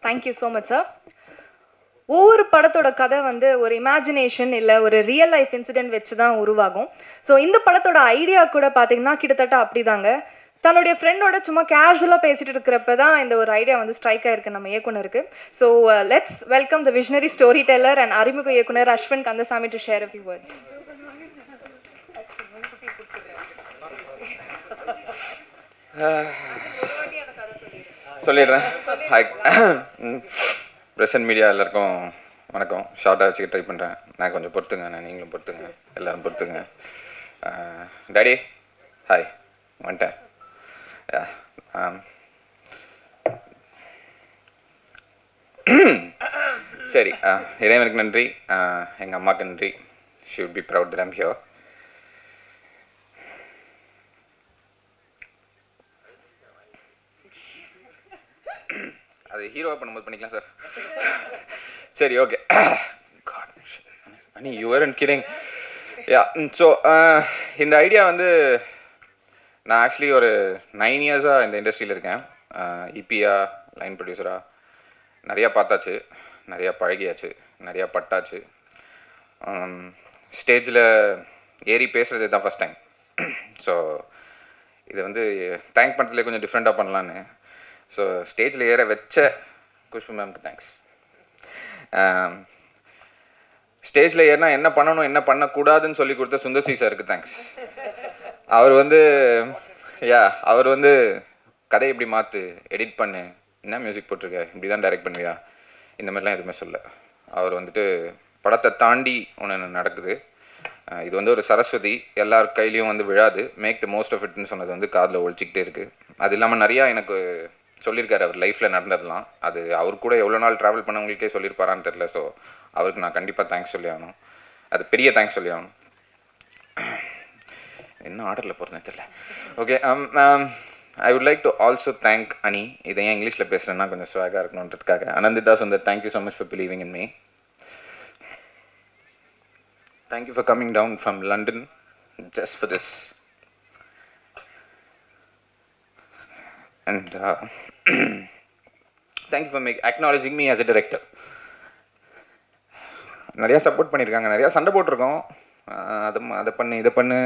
Thank you so much sir. ஒவ்வொரு படத்தோட கதை வந்து ஒரு இமேஜினேஷன் இல்லை ஒரு ரியல் லைஃப் இன்சிடென்ட் வச்சு தான் உருவாகும். ஸோ இந்த படத்தோட ஐடியா கூட பார்த்தீங்கன்னா கிட்டத்தட்ட அப்படிதாங்க. தன்னுடைய ஃப்ரெண்டோட சும்மா கேஷுவலாக பேசிட்டு இருக்கிறப்ப தான் இந்த ஒரு ஐடியா வந்து ஸ்ட்ரைக் ஆயிருக்கு நம்ம இயக்குனருக்கு. So let's welcome the visionary storyteller and அறிமுக இயக்குனர் Ashwin Kandasamy to share a few words. சொல்லிடுறேன். ஹாய் ப்ரெசன்ட் மீடியா எல்லாருக்கும் வணக்கம். ஷார்ட்டாக வச்சுக்க ட்ரை பண்ணுறேன். நான் கொஞ்சம் பொறுத்துங்க, நீங்களும் பொறுத்துங்க, எல்லோரும் பொறுத்துங்க. டாடி ஹாய், வந்துட்டேன். சரி, இறைவனுக்கு நன்றி, எங்கள் அம்மாவுக்கு நன்றி. She would be proud that I'm here. அது ஹீரோவாக பண்ணும்போது பண்ணிக்கலாம் சார். சரி, ஓகே. காட் அனி you aren't kidding. Yeah, so இந்த ஐடியா வந்து நான் ஆக்சுவலி ஒரு 9 இயர்ஸாக இந்த இண்டஸ்ட்ரியில் இருக்கேன். இபியா லைன் ப்ரொடியூசராக நிறையா பார்த்தாச்சு, நிறையா பழகியாச்சு, நிறையா பட்டாச்சு. ஸ்டேஜில் ஏறி பேசுகிறது தான் ஃபஸ்ட் டைம். ஸோ இது வந்து தேங்க் பண்ணுறதுல கொஞ்சம் டிஃப்ரெண்ட்டாக பண்ணலான்னு ஸோ ஸ்டேஜில் ஏற வச்ச குஷ்பு மேம்க்கு தேங்க்ஸ். ஸ்டேஜில் ஏறினா என்ன பண்ணணும் என்ன பண்ணக்கூடாதுன்னு சொல்லி கொடுத்த சுந்தர்சி சாருக்கு தேங்க்ஸ். அவர் வந்து அவர் வந்து கதை இப்படி மாற்று, எடிட் பண்ணு, என்ன மியூசிக் போட்டிருக்க, இப்படி தான் டைரக்ட் பண்ணுவியா, இந்த மாதிரிலாம் எதுவுமே சொல்ல. அவர் வந்துட்டு படத்தை தாண்டி ஒன்று நடக்குது. இது வந்து ஒரு சரஸ்வதி, எல்லார் கையிலையும் வந்து விழாது, மேக் த மோஸ்ட் ஆஃப் இட்னு சொன்னது வந்து காதில் ஒழிச்சிக்கிட்டே இருக்குது. அது இல்லாமல் நிறையா எனக்கு சொல்லியிருக்காரு அவர் லைஃப்பில் நடந்ததெல்லாம். அது அவர் கூட எவ்வளோ நாள் ட்ராவல் பண்ணவங்களுக்கே சொல்லியிருப்பாரான்னு தெரில. ஸோ அவருக்கு நான் கண்டிப்பாக தேங்க்ஸ் சொல்லி ஆகணும். அது பெரிய தேங்க்ஸ் சொல்லி ஆகணும். என்ன ஆர்டரில் போகிறதுன்னு தெரில. Okay, I would like to also thank Ani. இதை ஏன் இங்கிலீஷில் பேசுகிறேன்னா கொஞ்சம் ஸ்வாகாக இருக்கணுன்றதுக்காக. Ananditha Sundar, thank you so much for believing in me. Thank you for coming down from London just for this. And thank you for acknowledging me as a director. நிறையா support பண்ணியிருக்காங்க, நிறையா சண்டை போட்டிருக்கோம், அதை பண்ணு இதை பண்ணு,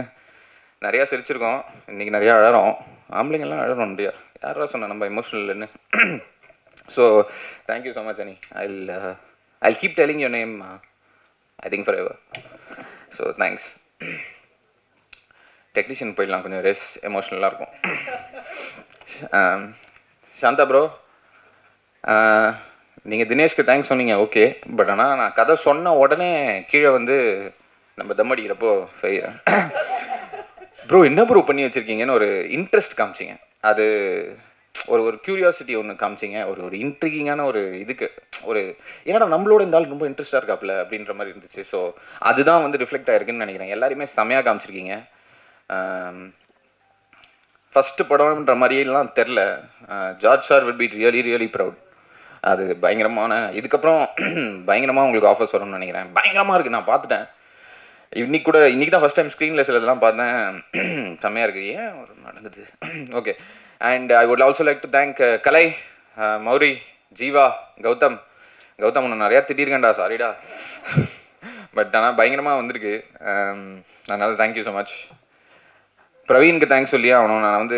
நிறையா சிரிச்சிருக்கோம், இன்றைக்கி நிறையா அழறோம். ஆம்பளைங்கெல்லாம் அழறோம் முடியா, யாரா சொன்னால் நம்ம எமோஷ்னல்னு. ஸோ தேங்க்யூ ஸோ மச் அனி. I'll keep telling your name, I think forever. So thanks. Technician போயிடலாம், கொஞ்சம் ரெஸ் எமோஷ்னலாக இருக்கும். சாந்தா ப்ரோ, நீங்கள் தினேஷ்க்கு தேங்க்ஸ் சொன்னீங்க, ஓகே. பட் ஆனால் நான் கதை சொன்ன உடனே கீழே வந்து நம்ம தம் அடிக்கிறப்போ ப்ரோ என்ன ப்ரோ பண்ணி வச்சுருக்கீங்கன்னு ஒரு இன்ட்ரெஸ்ட் காமிச்சிங்க. அது ஒரு க்யூரியாசிட்டி ஒன்று காமிச்சிங்க, ஒரு இன்ட்ரிகிங்கான ஒரு இதுக்கு ஒரு ஏன்னா நம்மளோட இந்த ஆள் ரொம்ப இன்ட்ரெஸ்டாக இருக்காப்புல அப்படின்ற மாதிரி இருந்துச்சு. ஸோ அதுதான் வந்து ரிஃப்ளெக்ட் ஆகிருக்குன்னு நினைக்கிறேன். எல்லாருமே செமையாக காமிச்சிருக்கீங்க. ஃபஸ்ட்டு படம்ன்ற மாதிரியெல்லாம் தெரில. George sir will be really proud. அது பயங்கரமான, இதுக்கப்புறம் பயங்கரமாக உங்களுக்கு ஆஃபர்ஸ் வரும்னு நினைக்கிறேன். பயங்கரமாக இருக்குது, நான் பார்த்துட்டேன். இன்றைக்கி தான் ஃபஸ்ட் டைம் ஸ்க்ரீனில் சிலதெல்லாம் பார்த்தேன். செம்மையாக இருக்குது. ஏன் நடந்தது? Okay. And I would also like to thank Kalai, Mauri, Jeeva, Gautham. உன்னை நிறையா திட்டிருக்கேன்டா, சாரிடா. பட் ஆனால் பயங்கரமாக வந்திருக்கு. அதனால் தேங்க்யூ ஸோ மச். பிரவீனுக்கு தேங்க்ஸ் சொல்லி ஆகணும். நான் வந்து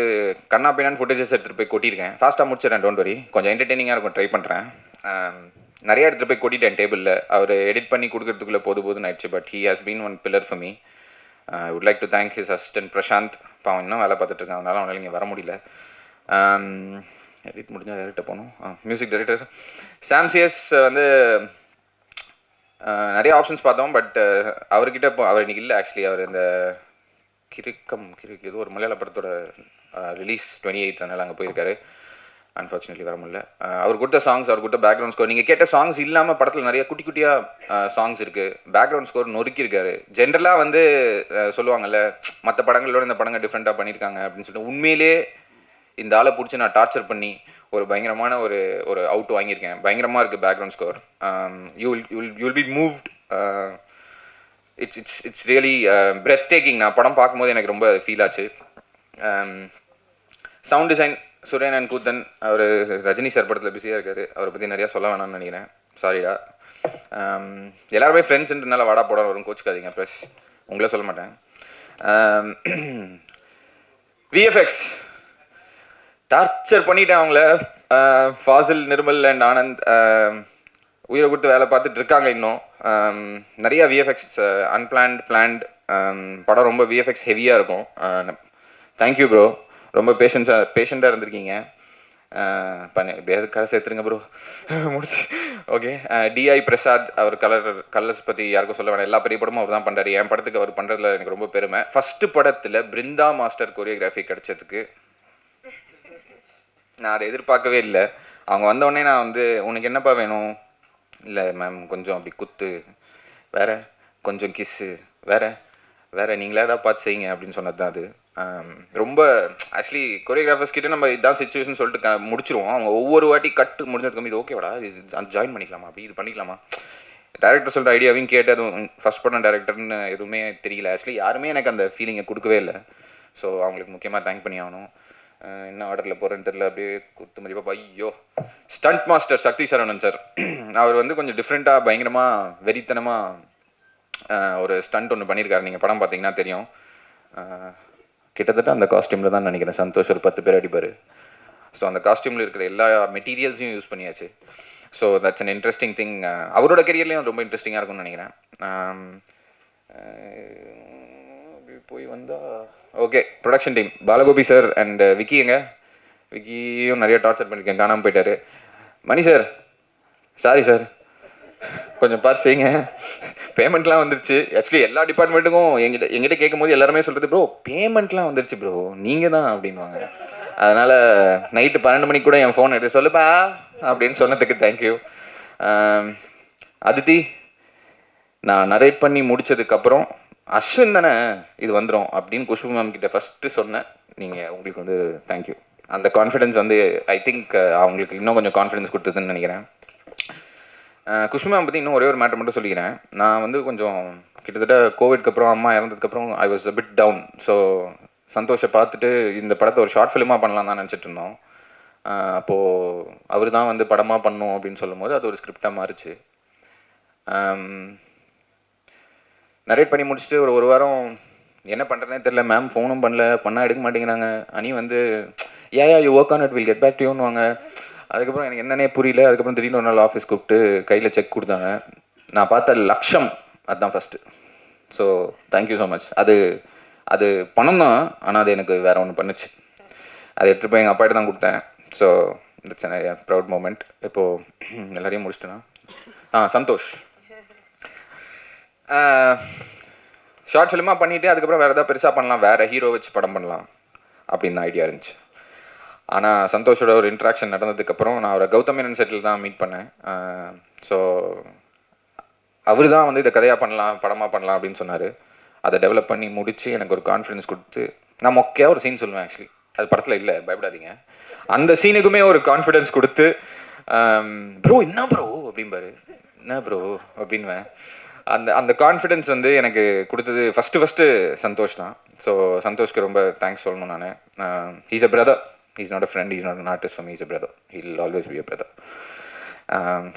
கண்ணா பைனான்னு ஃபுட்டேஜஸ் எடுத்துகிட்டு போய் கொட்டியிருக்கேன். ஃபாஸ்ட்டாக முடிச்சிடறேன், டோன்ட் வரி. கொஞ்சம் என்டர்டெய்னிங்காக இருக்கும், ட்ரை பண்ணுறேன். நிறையா எடுத்துகிட்டு போய் கொட்டிட்டேன் டேபிளில். அவர் எடிட் பண்ணி கொடுக்கறதுக்குள்ளே போதும் ஆயிடுச்சு. But he has been one pillar for me. I would like to thank his assistant Prashanth. அவன் இன்னும் வேலை பார்த்துட்ருக்கான், அதனால அவனால் இங்கே வர முடியல. எடிட் முடிஞ்சால் டேரக்டர் போகணும். மியூசிக் டைரக்டர் சாம்சியஸ் வந்து நிறைய ஆப்ஷன்ஸ் பார்த்தோம். பட் அவர்கிட்ட அவர் இன்றைக்கி இல்லை. ஆக்சுவலி அவர் இந்த கிறுக்கு ஏதோ ஒரு மலையாள படத்தோட ரிலீஸ் 28 அதனால் அங்கே போயிருக்காரு. அன்ஃபார்ச்சுனேட்லி வர முடியல. அவர் கொடுத்த சாங்ஸ், அவர் கொடுத்த பேக்ரவுண்ட் ஸ்கோர், நீங்கள் கேட்ட சாங்ஸ் இல்லாமல் படத்தில் நிறைய குட்டி குட்டியாக சாங்ஸ் இருக்குது. பேக்ரவுண்ட் ஸ்கோர் நொறுக்கியிருக்காரு. ஜென்ரலாக வந்து சொல்லுவாங்கள்ல, மற்ற படங்களோட இந்த படங்கள் டிஃப்ரெண்ட்டாக பண்ணியிருக்காங்க அப்படின்னு சொல்லிட்டு, உண்மையிலே இந்த ஆளை பிடிச்சி நான் டார்ச்சர் பண்ணி ஒரு பயங்கரமான ஒரு அவுட் வாங்கியிருக்கேன். பயங்கரமாக இருக்குது background score. You will be moved. It's really breathtaking. நான் படம் பார்க்கும்போது எனக்கு ரொம்ப ஃபீல் ஆச்சு. Sound design Suren and Koothan our Rajini sir படத்தில் பிஸியாக இருக்கார். அவரை பற்றி நிறையா சொல்ல வேணாம்னு நினைக்கிறேன். சாரிடா. எல்லாருமே ஃப்ரெண்ட்ஸுன்றனால வாடா போட வரும், கோச்சிக்காதீங்க. ப்ளஸ் உங்களே சொல்ல மாட்டேன். விஎஃப்எக்ஸ் டார்ச்சர் பண்ணிட்டேன் அவங்கள. ஃபாசில், நிர்மல் அண்ட் ஆனந்த் உயிரை கொடுத்து வேலை பார்த்துட்டு இருக்காங்க இன்னும். நிறையா விஎஃப்எக்ஸ் அன்பிளான்ட், பிளான்ட். படம் ரொம்ப விஎஃப்எக்ஸ் ஹெவியாக இருக்கும். தேங்க்யூ ப்ரோ, ரொம்ப பேஷண்ட்டாக இருந்திருக்கீங்க. எப்படியாவது கதை சேர்த்துருங்க ப்ரோ. முடிச்சு. ஓகே. டிஐ பிரசாத், அவர் கலர்ஸ் பற்றி யாருக்கும் சொல்ல வேணாம். எல்லா பெரிய படமும் அவர் தான் பண்ணுறாரு. என் படத்துக்கு அவர் பண்ணுறதுல எனக்கு ரொம்ப பெருமை. ஃபஸ்ட்டு படத்தில் பிருந்தா மாஸ்டர் கொரியோகிராஃபி கிடச்சதுக்கு நான் அதை எதிர்பார்க்கவே இல்லை. அவங்க வந்தோடனே நான் வந்து, உனக்கு என்னப்பா வேணும்? இல்லை மேம், கொஞ்சம் அப்படி குத்து, வேறு கொஞ்சம் கிஸ்ஸு, வேறு நீங்களே தான் பார்த்து செய்யுங்க அப்படின்னு சொன்னது தான் அது. ரொம்ப ஆக்சுவலி கொரியோகிராஃபர்ஸ் கிட்டே நம்ம இதான் சுச்சுவேஷன் சொல்லிட்டு முடிச்சிருவோம். அவங்க ஒவ்வொரு வாட்டி கட்டு முடிஞ்சதுக்கு இது ஓகேவாடா, இது ஜாயின் பண்ணிக்கலாமா, அப்படி இது பண்ணிக்கலாமா, டேரக்டர் சொல்கிற ஐடியாவையும் கேட்டு அதுவும் ஃபஸ்ட் படம் டேரக்டர்னு எதுவுமே தெரியல. ஆக்சுவலி யாருமே எனக்கு அந்த ஃபீலிங்கை கொடுக்கவே இல்லை. ஸோ அவங்களுக்கு முக்கியமாக தேங்க் பண்ணி ஆகணும். என்ன ஆர்டரில் போகிறேன்னு தெரியல, அப்படியே குத்து மதிப்பாக. ஐயோ, ஸ்டண்ட் மாஸ்டர் சக்தி சரவணன் சார், அவர் வந்து கொஞ்சம் டிஃப்ரெண்ட்டாக பயங்கரமாக வெறித்தனமாக ஒரு ஸ்டண்ட் ஒன்று பண்ணியிருக்காரு. நீங்கள் படம் பார்த்தீங்கன்னா தெரியும். கிட்டத்தட்ட அந்த காஸ்டியூமில் தான் நினைக்கிறேன் சந்தோஷ் ஒரு 10 பேர் அடிப்பார். ஸோ அந்த காஸ்டியூமில் இருக்கிற எல்லா மெட்டீரியல்ஸையும் யூஸ் பண்ணியாச்சு. So that's an interesting thing. அவரோட கரியர்லேயும் ரொம்ப இன்ட்ரெஸ்டிங்காக இருக்கும்னு நினைக்கிறேன். போய் வந்தால் okay. Production team Balagopi sir and விக்கிங்க. விக்கியும் நிறைய டார்ச்சர் பண்ணியிருக்கேன், காணாமல் போயிட்டார். மணி சார், சாரி சார், கொஞ்சம் பார்த்து செய்யுங்க. பேமெண்ட்லாம் வந்துருச்சு. ஆக்சுவலி எல்லா டிபார்ட்மெண்ட்டுக்கும் எங்கிட்ட கேட்கும் போது எல்லாருமே சொல்கிறது, ப்ரோ பேமெண்ட்லாம் வந்துருச்சு ப்ரோ, நீங்கள் தான் அப்படின்வாங்க. அதனால் நைட்டு 12 மணிக்கு கூட என் ஃபோன் எடுத்து சொல்லுப்பா அப்படின்னு சொன்னதுக்கு தேங்க்யூ. அதித்தி, நான் நரேட் பண்ணி முடித்ததுக்கப்புறம் அஸ்வின் தானே இது வந்துடும் அப்படின்னு குஷ்பு மேம் கிட்ட ஃபஸ்ட்டு சொன்னேன். நீங்கள் உங்களுக்கு வந்து தேங்க்யூ. அந்த கான்ஃபிடென்ஸ் வந்து ஐ திங்க் அவங்களுக்கு இன்னும் கொஞ்சம் கான்ஃபிடென்ஸ் கொடுத்ததுன்னு நினைக்கிறேன். குஷ்பு மேம் பற்றி இன்னும் ஒரே ஒரு மேட்டர் மட்டும் சொல்லிக்கிறேன். நான் வந்து கொஞ்சம் கிட்டத்தட்ட கோவிட்க்கு அப்புறம், அம்மா இறந்ததுக்கப்புறம் I was a bit down. So சந்தோஷை பார்த்துட்டு இந்த படத்தை ஒரு ஷார்ட் ஃபிலிமாக பண்ணலாம் தான் நினச்சிட்டு இருந்தோம். அப்போது அவர் தான் வந்து படமாக பண்ணணும் அப்படின்னு சொல்லும் போது அது ஒரு ஸ்கிரிப்டாக மாறிச்சு. நரேட் பண்ணி முடிச்சுட்டு ஒரு வாரம் என்ன பண்ணுறேனே தெரில. மேம் ஃபோனும் பண்ணால் எடுக்க மாட்டேங்கிறாங்க. அனி வந்து you work on it, will get back to யூன்னுவாங்க. அதுக்கப்புறம் எனக்கு என்னன்னே புரியல. அதுக்கப்புறம் திடீர்னு ஒரு நாள் ஆஃபீஸ் கூப்பிட்டு கையில் செக் கொடுத்தாங்க. நான் பார்த்த லட்சம் அதுதான் first. So thank you so much. அது பணம் தான், ஆனால் அது எனக்கு வேறு ஒன்று பண்ணுச்சு. அதை எடுத்துகிட்டு போய் எங்கள் அப்பாட்ட தான் கொடுத்தேன். ஸோ இட்ஸ் நிறைய ப்ரௌட் மூமெண்ட். இப்போது எல்லாரையும் முடிச்சிட்டேன்னா சந்தோஷ் ஷார்ட் ஃபிலிமாக பண்ணிவிட்டு அதுக்கப்புறம் வேறு எதாவது பெருசாக பண்ணலாம், வேறு ஹீரோ வச்சு படம் பண்ணலாம் அப்படின்னு தான் ஐடியா இருந்துச்சு. ஆனால் சந்தோஷோட ஒரு இன்ட்ராக்ஷன் நடந்ததுக்கப்புறம் நான் அவரை கௌதம் மேனன் செட்டில் தான் மீட் பண்ணேன். ஸோ அவர் தான் வந்து இதை கதையாக பண்ணலாம், படமாக பண்ணலாம் அப்படின்னு சொன்னார். அதை டெவலப் பண்ணி முடித்து எனக்கு ஒரு கான்ஃபிடன்ஸ் கொடுத்து, நான் மொக்கையாக ஒரு சீன் சொல்லுவேன். ஆக்சுவலி அது படத்தில் இல்லை, பயப்படாதீங்க. அந்த சீனுக்குமே ஒரு கான்ஃபிடன்ஸ் கொடுத்து, ப்ரோ என்ன ப்ரோ அப்படின்பாரு, என்ன ப்ரோ அப்படின்வேன். அந்த கான்ஃபிடென்ஸ் வந்து எனக்கு கொடுத்தது ஃபஸ்ட்டு சந்தோஷ் தான். ஸோ சந்தோஷ்க்கு ரொம்ப தேங்க்ஸ் சொல்லணும் நான். He's a brother, he's not a friend, he's not an artist for me, he's a brother, he will always be a brother.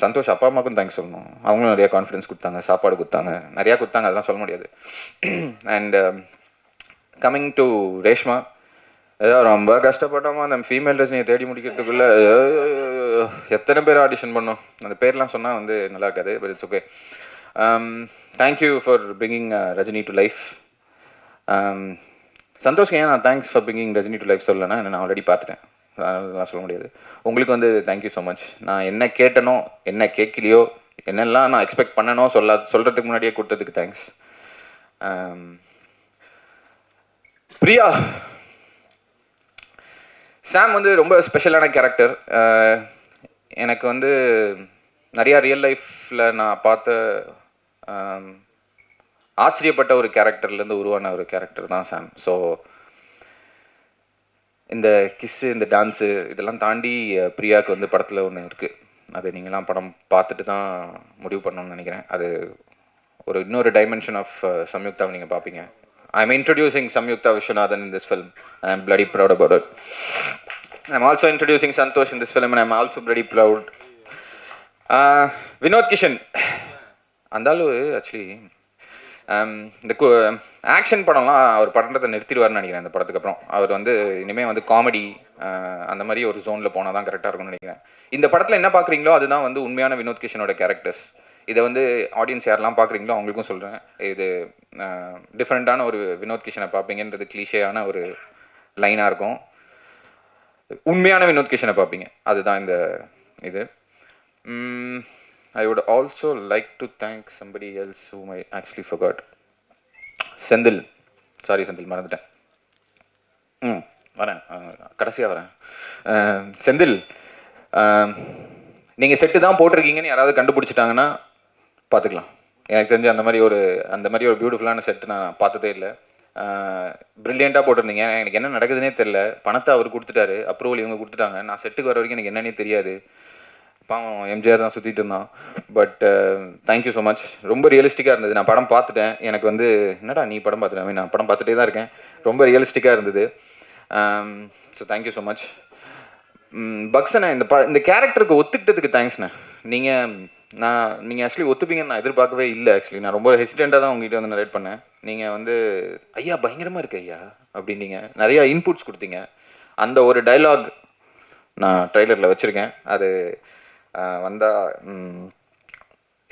Santhosh அப்பா அம்மாவுக்கும் தேங்க்ஸ் சொல்லணும். அவங்களும் நிறையா கான்ஃபிடன்ஸ் கொடுத்தாங்க, சாப்பாடு கொடுத்தாங்க, நிறையா கொடுத்தாங்க, அதெல்லாம் சொல்ல முடியாது. அண்ட் கம்மிங் டு ரேஷ்மா, ஏதோ ரொம்ப கஷ்டப்பட்டோமா அந்த ஃபீமேல் ரஜினியை தேடி முடிக்கிறதுக்குள்ளே எத்தனை பேர் ஆடிஷன் பண்ணோம். அந்த பேர்லாம் சொன்னால் வந்து நல்லா இருக்காது, but it's okay. Thank you for bringing Rajini to life. சந்தோஷ்க்கு ஏன் நான் thanks for bringing Rajini to life சொல்லலைன்னா நான் ஆல்ரெடி பார்த்துட்டேன், அதெல்லாம் சொல்ல முடியாது. உங்களுக்கு வந்து தேங்க்யூ ஸோ மச். நான் என்ன கேட்டனோ, என்ன கேட்கலையோ, என்னெல்லாம் நான் எக்ஸ்பெக்ட் பண்ணனோ சொல்கிறதுக்கு முன்னாடியே கொடுத்ததுக்கு தேங்க்ஸ். பிரியா, சாம் வந்து ரொம்ப ஸ்பெஷலான கேரக்டர். எனக்கு வந்து நிறையா ரியல் லைஃப்பில் நான் பார்த்த ஆச்சரியப்பட்ட ஒரு கேரக்டர்லேருந்து உருவான ஒரு கேரக்டர் தான் சாம். ஸோ இந்த கிஸ்ஸு, இந்த டான்ஸு இதெல்லாம் தாண்டி பிரியாவுக்கு வந்து படத்தில் ஒன்று இருக்குது. அது நீங்களாம் படம் பார்த்துட்டு தான் முடிவு பண்ணணும்னு நினைக்கிறேன். அது இன்னொரு டைமென்ஷன் ஆஃப் சம்யுக்தாவை நீங்கள் பார்ப்பீங்க. I am introducing Samyuktha Viswanathan in this film. I am bloody proud about it. I'm also introducing Santosh in this film and I'm also very proud. Vinod Kishan. அந்தாலும் ஆக்சுவலி இந்த ஆக்ஷன் படம்லாம் அவர் படத்தை நிறுத்திடுவார்னு நினைக்கிறேன். இந்த படத்துக்கு அப்புறம் அவர் வந்து இனிமேல் வந்து காமெடி அந்த மாதிரி ஒரு ஜோனில் போனால் தான் கரெக்டாக இருக்கும்னு நினைக்கிறேன். இந்த படத்தில் என்ன பார்க்குறீங்களோ அதுதான் வந்து உண்மையான வினோத் கிஷனோட கேரக்டர்ஸ். இதை வந்து ஆடியன்ஸ் யாரெல்லாம் பார்க்குறீங்களோ அவங்களுக்கும் சொல்கிறேன், இது டிஃப்ரெண்ட்டான ஒரு வினோத் கிஷனை பார்ப்பீங்கன்றது கிளீஷேயான ஒரு லைனாக இருக்கும். உண்மையான வினோத் கிஷனை பார்ப்பீங்க, அதுதான் இந்த இது. I would also like to thank somebody else whom I actually forgot. Senthil, sorry Senthil மறந்துட்டேன். வரேன், கடைசியாக வரேன். செந்தில், நீங்கள் செட்டு தான் போட்டிருக்கீங்கன்னு யாராவது கண்டுபிடிச்சிட்டாங்கன்னா பார்த்துக்கலாம். எனக்கு தெரிஞ்சு அந்த மாதிரி ஒரு பியூட்டிஃபுல்லான செட்டு நான் பார்த்ததே இல்லை. ப்ரில்லியண்ட்டாக போட்டிருந்தீங்க. எனக்கு என்ன நடக்குதுன்னே தெரில. பணத்தை அவர் கொடுத்துட்டாரு, அப்ரூவல் இவங்க கொடுத்துட்டாங்க. நான் செட்டுக்கு வர வரைக்கும் எனக்கு என்னன்னே தெரியாது. பாவம் எம்ஜிஆர் தான் சுற்றிட்டு இருந்தான். But thank you so much. ரொம்ப ரியலிஸ்டிக்காக இருந்தது. நான் படம் பார்த்துட்டேன். எனக்கு வந்து என்னடா நீ படம் பார்த்துட்டேன், நான் படம் பார்த்துட்டே தான் இருக்கேன். ரொம்ப ரியலிஸ்டிக்காக இருந்தது. So thank you so much. பக்ஸண்ணே, இந்த கேரக்டருக்கு ஒத்துக்கிட்டதுக்கு தேங்க்ஸ்ண்ணே. நீங்கள் ஆக்சுவலி ஒத்துப்பீங்கன்னு நான் எதிர்பார்க்கவே இல்லை. ஆக்சுவலி நான் ரொம்ப ஹெசிடெண்ட்டாக தான் உங்ககிட்ட வந்து நரேட் பண்ணேன். நீங்கள் வந்து ஐயா பயங்கரமாக இருக்கு ஐயா அப்படின்னீங்க, நிறையா இன்புட்ஸ் கொடுத்தீங்க. அந்த ஒரு டைலாக் நான் ட்ரெய்லரில் வச்சுருக்கேன். அது வந்தால்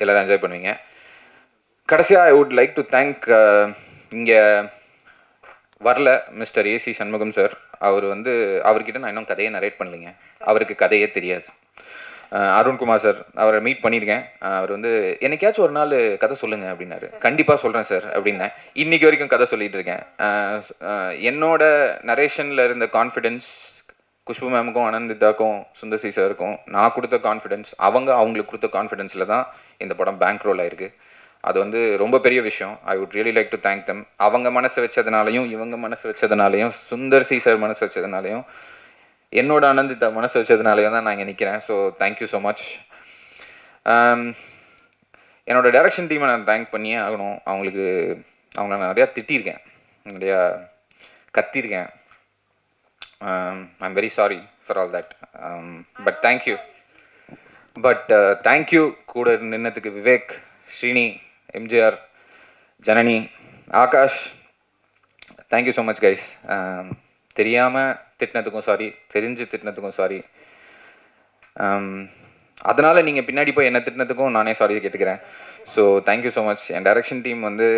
எல்லோரும் என்ஜாய் பண்ணுவீங்க. கடைசியாக ஐ வுட் லைக் டு தேங்க், இங்கே வரல மிஸ்டர் ஏசி சண்முகம் சார். அவர்கிட்ட நான் இன்னும் கதையை நரேட் பண்ணலைங்க. அவருக்கு கதையே தெரியாது. அருண்குமார் சார், அவரை மீட் பண்ணியிருக்கேன். அவர் வந்து என்னைக்காச்சும் ஒரு நாள் கதை சொல்லுங்கள் அப்படின்னாரு. கண்டிப்பாக சொல்கிறேன் சார் அப்படின்னேன். இன்றைக்கி வரைக்கும் கதை சொல்லிகிட்டு இருக்கேன். என்னோட நரேஷனில் இருந்த கான்ஃபிடென்ஸ் குஷ்பு மேமுக்கும் அனந்திதாக்கும் சுந்தர்சி சாருக்கும் நான் கொடுத்த கான்ஃபிடென்ஸ், அவங்களுக்கு கொடுத்த கான்ஃபிடென்ஸில் தான் இந்த படம் பேங்க் ரோல் ஆயிருக்கு. அது வந்து ரொம்ப பெரிய விஷயம். I would really like to thank தம். அவங்க மனசு வச்சதுனாலையும் இவங்க மனசு வச்சதுனாலையும் சுந்தர்சி சார் மனசு வச்சதுனாலையும் என்னோட அனந்திதா மனசு வச்சதுனாலையும் தான் நான் இங்கே நிற்கிறேன். So thank you so much. என்னோடய டைரக்ஷன் டீமை நான் தேங்க் பண்ணியே ஆகணும். அவங்கள நான் நிறையா திட்டியிருக்கேன், நிறையா கத்தியிருக்கேன். I'm very sorry for all that. But thank you. Thank you கூட நின்னதுக்கு Vivek, Srini, MGR, Janani, Akash. Thank you so much guys. தெரியாமல் திட்டினதுக்கும் சாரி, தெரிஞ்சு திட்டினதுக்கும் சாரி. அதனால் நீங்கள் பின்னாடி போய் என்ன திட்டினதுக்கும் நானே சாரி கேட்டுக்கிறேன். So thank you so much. என் டைரக்ஷன் டீம் வந்து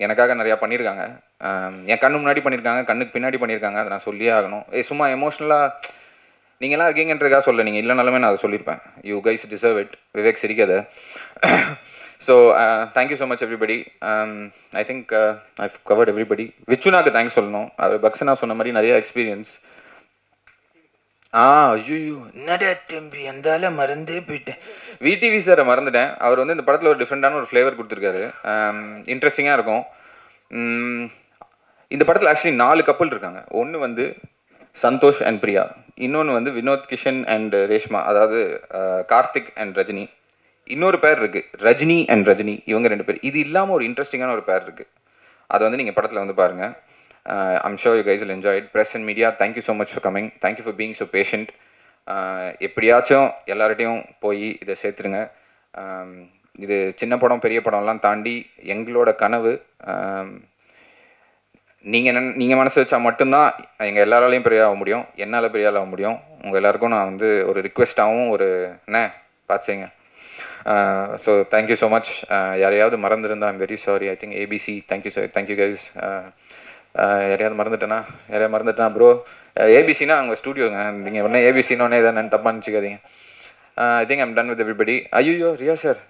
எனக்காக நிறையா பண்ணியிருக்காங்க. என் கண்ணு முன்னாடி பண்ணியிருக்காங்க, கண்ணுக்கு பின்னாடி பண்ணியிருக்காங்க. அதை நான் சொல்லியே ஆகணும். சும்மா எமோஷ்னலாக நீங்கள்லாம் இருக்கீங்கன்றதுக்காக சொல்ல, நீங்கள் இல்லைனாலுமே நான் அதை சொல்லியிருப்பேன். You guys deserve it. Vivek சிரிக்காத. So thank you so much everybody. I think I've covered everybody. விச்சுனாக்கு தேங்க்ஸ் சொல்லணும். அவர் பக்ஸனா சொன்ன மாதிரி நிறையா எக்ஸ்பீரியன்ஸ். ஐயோ என்னடா தம்பி அந்தால மறந்தே போயிட்டேன். விடிவி சாரை மறந்துட்டேன். அவர் வந்து இந்த படத்தில் ஒரு டிஃப்ரெண்ட்டான ஒரு ஃப்ளேவர் கொடுத்துருக்காரு. இன்ட்ரெஸ்டிங்காக இருக்கும். இந்த படத்தில் ஆக்சுவலி 4 கப்பல் இருக்காங்க. ஒன்று வந்து சந்தோஷ் அண்ட் பிரியா, இன்னொன்று வந்து வினோத் கிஷன் அண்ட் ரேஷ்மா, அதாவது கார்த்திக் அண்ட் ரஜினி. இன்னொரு பேர் இருக்குது ரஜினி அண்ட் ரஜினி, இவங்க 2 பேர். இது இல்லாமல் ஒரு இன்ட்ரெஸ்டிங்கான ஒரு பேர் இருக்குது. அதை வந்து நீங்கள் படத்தில் வந்து பாருங்கள். I'm sure you guys will enjoy it. Press and media, thank you so much for coming. Thank you for being so patient. எப்படியாச்சும் எல்லார்ட்டையும் போய் இதை சேர்த்துருங்க. இது சின்ன படம் பெரிய படம்லாம் தாண்டி எங்களோட கனவு. நீங்கள் மனசு வச்சா மட்டும்தான் எங்கள் எல்லாராலையும் பெரிய ஆக முடியும், என்னால் பெரிய ஆக முடியும். உங்கள் எல்லாருக்கும் நான் வந்து ஒரு ரிக்வெஸ்ட்டாகவும் ஒரு என்ன பார்த்துங்க. So thank you so much. யாரையாவது மறந்துருந்தா I'm very sorry. I think ABC, thank you sir, thank you guys. யாரையாவது மறந்துட்டேனா ப்ரோ? ஏபிசினா அங்கே ஸ்டூடியோங்க. நீங்கள் உடனே ஏபிசின்னு இதை நான் தப்பாக நினச்சிக்காதீங்க. I think I'm done with everybody. ஐயோ ரியா சார்,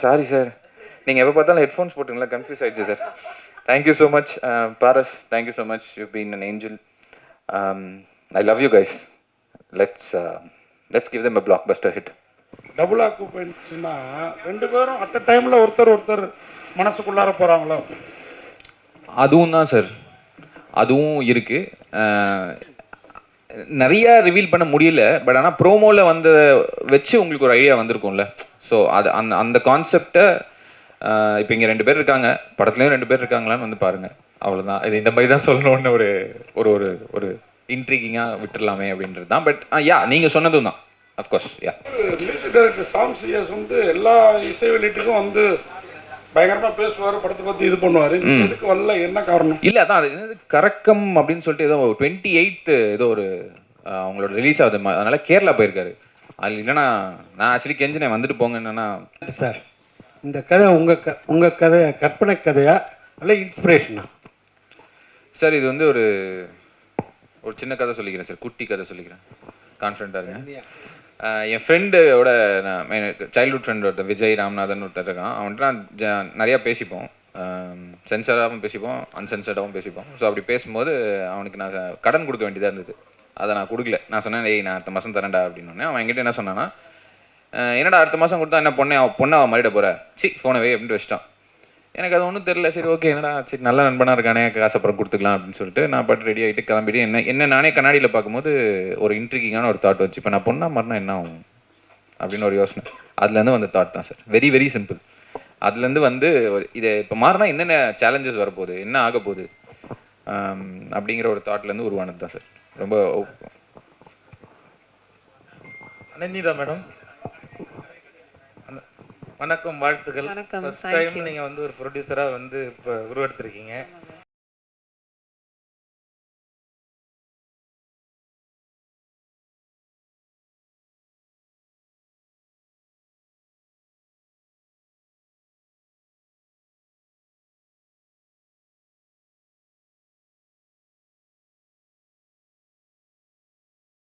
சாரி சார், நீங்கள் எப்போ பார்த்தாலும் ஹெட்ஃபோன்ஸ் போட்டுங்களா, கன்ஃபியூஸ் ஆகிடுச்சு sir. Thank you so much. Paras, thank you so much. You been an angel. I love you guys. Let's give them a blockbuster hit. Double ஆக்குபென்சினா 2 பேரும் at a டைமில் ஒருத்தர் மனசுக்குள்ளார போகிறாங்களோ? அதுவும் தான் சார், அதுவும் இருக்குது. நிறையா ரிவீல் பண்ண முடியல. பட் ஆனால் ப்ரோமோவில் வந்து வச்சு உங்களுக்கு ஒரு ஐடியா வந்திருக்கும்ல. ஸோ அது அந்த கான்செப்டை இப்போ இங்கே 2 பேர் இருக்காங்க, படத்துலேயும் 2 பேர் இருக்காங்களான்னு வந்து பாருங்கள். அவ்வளோதான். இது இந்த மாதிரி தான் சொல்லணுன்னு ஒரு ஒரு ஒரு இன்ட்ரிகிங்காக விட்டுடலாமே அப்படின்றது தான். பட் யா நீங்கள் சொன்னதும் தான் அஃப்கோர்ஸ். யா மியூசிக் டைரக்டர் சாம் சிஎஸ் வந்து எல்லா இசை வெளியீட்டுக்கும் வந்து பயங்கரமா பேசுவார், படத்தை பத்தி இது பண்ணுவார். இதுக்கு வரல, என்ன காரணம்? இல்லை அதான் அது என்னது கரக்கம் அப்படின்னு சொல்லிட்டு ஏதோ 28th ஏதோ ஒரு அவங்களோட ரிலீஸ் ஆகுது, அதனால கேரளா போயிருக்காரு. அது இல்லைன்னா நான் ஆக்சுவலி கெஞ்சினேன் வந்துட்டு போங்க. என்னன்னா சார், இந்த கதை உங்கள் கதை கற்பனை கதையா இல்லை இன்ஸ்பிரேஷனா? சார் இது வந்து ஒரு சின்ன கதை சொல்லிக்கிறேன் சார், குட்டி கதை சொல்லிக்கிறேன், கான்ஃபிடண்ட்டாக இருங்க. என் ஃப்ரெண்டோட நான் எனக்கு சைல்ட்ஹுட் ஃப்ரெண்ட் ஒருத்தர் விஜய் ராம்நாதன் ஒருத்தர் இருக்கான். அவன்கிட்ட நான் நிறையா பேசிப்போம், சென்சராகவும் பேசிப்போம், அன்சென்சர்டாகவும் பேசிப்போம். ஸோ அப்படி பேசும்போது அவனுக்கு நான் கடன் கொடுக்க வேண்டியதாக இருந்தது. அதை நான் கொடுக்கல. நான் சொன்னேன், ஏய் நான் அடுத்த மாதம் தரேன்டா அப்படின்னு. அவன் என்கிட்ட என்ன சொன்னான்னா, என்னடா அடுத்த மாதம் கொடுத்தா என்ன பொண்ணை அவன் மாறிட போகிற, சி ஃபோனவே அப்படின்ட்டு வச்சிட்டான். எனக்கு அது ஒன்றும் தெரில. சரி ஓகே, என்னடா சரி நல்ல நண்பனாக இருக்கானே, காசு அப்புறம் கொடுத்துக்கலாம் அப்படின்னு சொல்லிட்டு நான் பாட்டு ரெடி ஆகிட்டு கிளம்பிட்டு என்ன நானே கண்ணாடியில் பார்க்கும்போது ஒரு இன்ட்ரிகிங்கான ஒரு தாட் வச்சு, இப்போ நான் பொண்ணா மாறினா என்ன ஆகும் அப்படின்னு ஒரு யோசனை. அதுலேருந்து வந்த தாட் தான் சார். Very very simple. அதுலேருந்து வந்து இதை இப்போ மாறினா என்னென்ன சேலஞ்சஸ் வரப்போகுது, என்ன ஆக போகுது அப்படிங்கிற ஒரு தாட்லேருந்து உருவானது தான் சார். ரொம்ப அனன்யா மேடம் வணக்கம், வாழ்த்துக்கள். வணக்கம், ஃபர்ஸ்ட் thank டைம் you. நீங்கள் வந்து ஒரு ப்ரொடியூசராக வந்து இப்போ உருவெடுத்திருக்கீங்க.